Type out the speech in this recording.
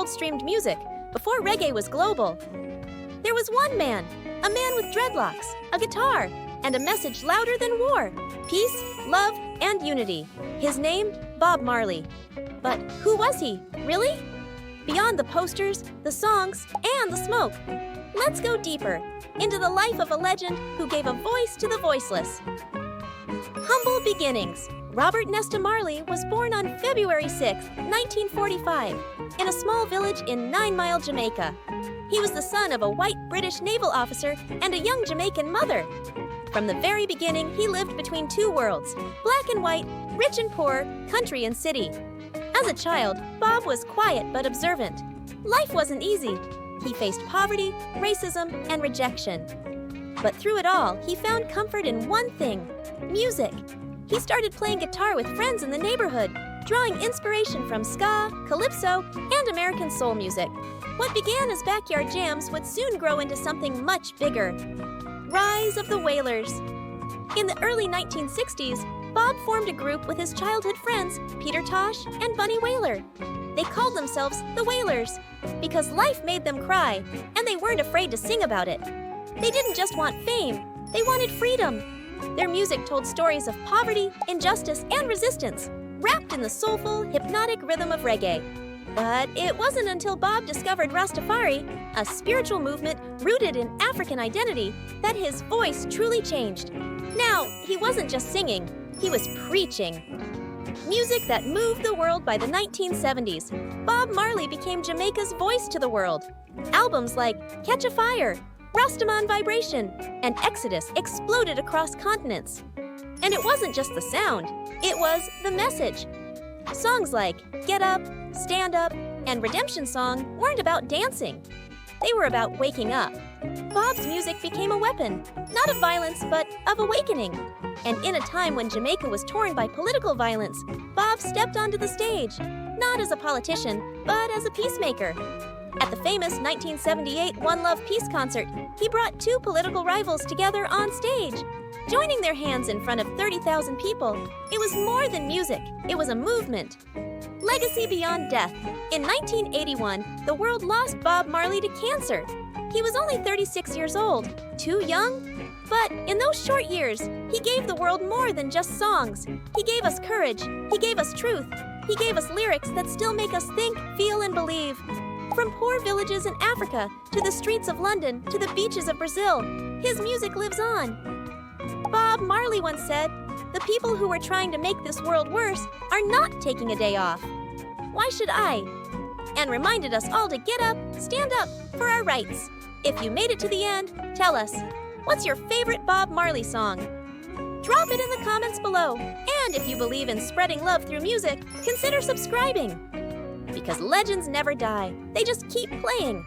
world streamed music before reggae was global. There was one man, a man with dreadlocks, a guitar, and a message louder than war: peace, love, and unity. His name, Bob Marley. But who was he, really? Beyond the posters, the songs, and the smoke, let's go deeper into the life of a legend who gave a voice to the voiceless. Humble beginnings. Robert Nesta Marley was born on February 6, 1945, in a small village in 9 Mile, Jamaica. He was the son of a white British naval officer and a young Jamaican mother. From the very beginning, he lived between two worlds, black and white, rich and poor, country and city. As a child, Bob was quiet but observant. Life wasn't easy. He faced poverty, racism, and rejection. But through it all, he found comfort in one thing: music. He started playing guitar with friends in the neighborhood, drawing inspiration from ska, calypso, and American soul music. What began as backyard jams would soon grow into something much bigger. Rise of the Wailers. In the early 1960s, Bob formed a group with his childhood friends, Peter Tosh and Bunny Wailer. They called themselves the Wailers because life made them cry, and they weren't afraid to sing about it. They didn't just want fame, they wanted freedom. Their music told stories of poverty, injustice, and resistance, wrapped in the soulful, hypnotic rhythm of reggae. But it wasn't until Bob discovered Rastafari, a spiritual movement rooted in African identity, that his voice truly changed. Now, he wasn't just singing, he was preaching. Music that moved the world by the 1970s, Bob Marley became Jamaica's voice to the world. Albums like Catch a Fire, Rastaman Vibration, and Exodus exploded across continents. And it wasn't just the sound, it was the message. Songs like Get Up, Stand Up, and Redemption Song weren't about dancing. They were about waking up. Bob's music became a weapon, not of violence, but of awakening. And in a time when Jamaica was torn by political violence, Bob stepped onto the stage, not as a politician, but as a peacemaker. At the famous 1978 One Love Peace concert, he brought two political rivals together on stage. Joining their hands in front of 30,000 people, it was more than music, it was a movement. Legacy beyond death. In 1981, the world lost Bob Marley to cancer. He was only 36 years old, too young. But in those short years, he gave the world more than just songs. He gave us courage, he gave us truth, he gave us lyrics that still make us think, feel, and believe. From poor villages in Africa, to the streets of London, to the beaches of Brazil, his music lives on. Bob Marley once said, "The people who are trying to make this world worse are not taking a day off. Why should I?" And reminded us all to get up, stand up for our rights. If you made it to the end, tell us, what's your favorite Bob Marley song? Drop it in the comments below. And if you believe in spreading love through music, consider subscribing. Because legends never die, they just keep playing.